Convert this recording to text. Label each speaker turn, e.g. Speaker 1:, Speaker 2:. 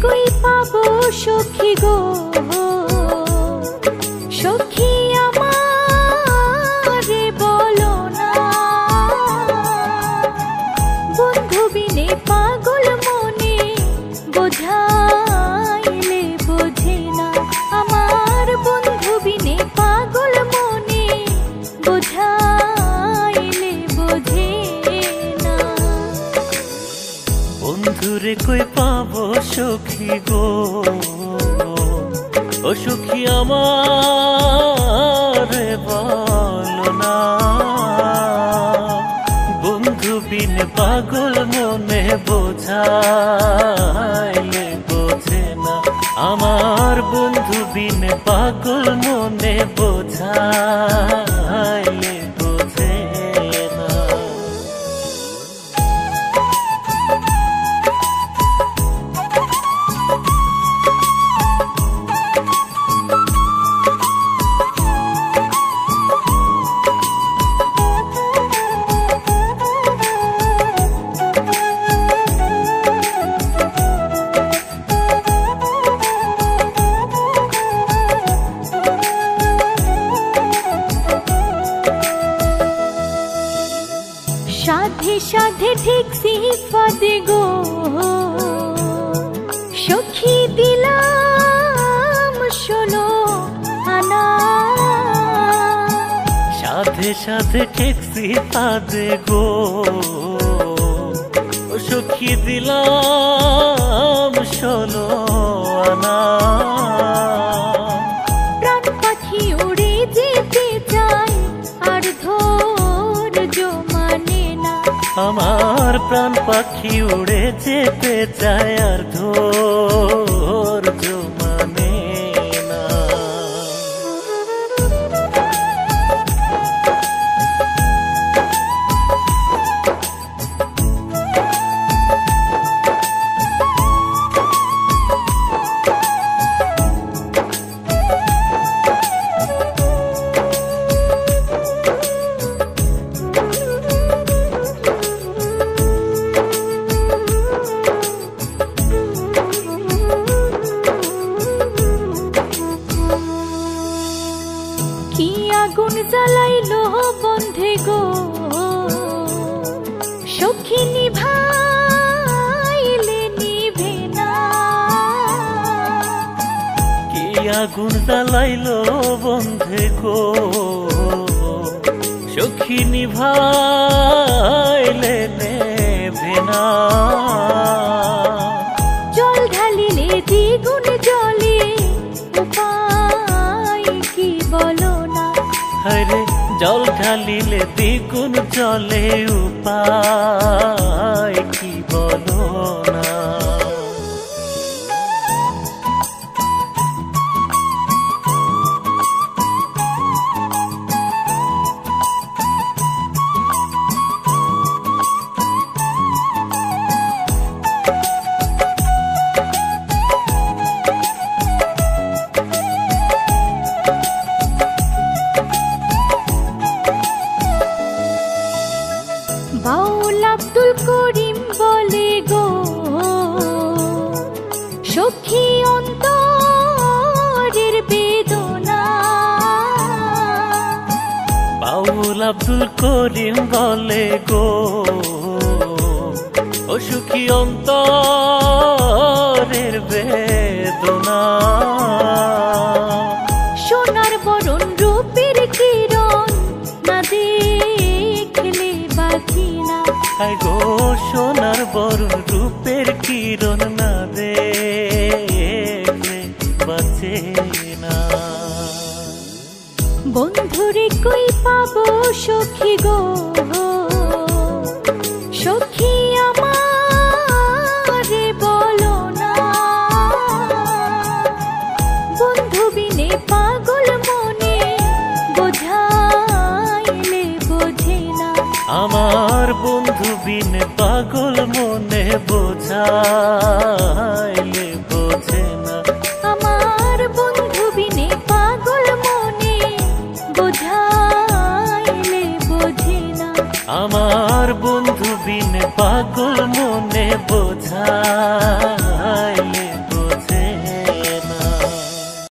Speaker 1: কই পাবো সখী গো, সখী আমারে বলো না। বন্ধু বিনে পাগল মনে বোঝাইলে বোঝে না। আমার বন্ধু বিনে পাগল মনে বোঝাইলে বোঝে না।
Speaker 2: বন্ধুরে কই পাবো সখী গো, ও সখী আমারে বলো না। বন্ধু বিনে পাগল মনে বোঝাইলে বোঝে না। আমার বন্ধু বিনে পাগল মনে বোঝাইলে বোঝে না।
Speaker 1: সাধে সাধে ঠেকছি ফাঁদে গো, সখী দিলাম 16 আনা।
Speaker 2: সাধে সাধে ঠেকছি ফাঁদে গো, ও সখী দিলাম 16 আনা।
Speaker 1: প্রাণ পাখি উড়ে যেতে চায় আর ধৈর্য মানে না।
Speaker 2: আমার প্রাণ পাখি উড়ে যেতে চায় আর ধৈর্য মানে না।
Speaker 1: কি আগুন জ্বালাইলো বন্ধে গো, সখী নিভাইলে নিভে না।
Speaker 2: কি আগুন জ্বালাইলো বন্ধে গো, সখী নিভাইলে নেভে না।
Speaker 1: জল ঢালিলে দ্বিগুণ জলে উপায় কি বলো না।
Speaker 2: হরে জল ঢালিলে দ্বিগুণ জলে উপায় কি বলো না।
Speaker 1: বাউল আব্দুল করিম বলে গো, সখী অন্তরের বেদনা।
Speaker 2: বাউল আব্দুল করিম বলে গো, ও সখী অন্তরের বেদনা।
Speaker 1: সোনার বরণ রূপের কিরণ না দেখলে বাঁচি না।
Speaker 2: হায় গো সোনার বরণ রূপের কিরণ না দেখলে বাঁচে না।
Speaker 1: বন্ধুরে কই পাবো সখী গো, সখী আমারে বলো না। বন্ধু বিনে পাগল মনে বোঝাইলে বোঝে না।
Speaker 2: আমার বন্ধু বিনে পাগল মনে বোঝা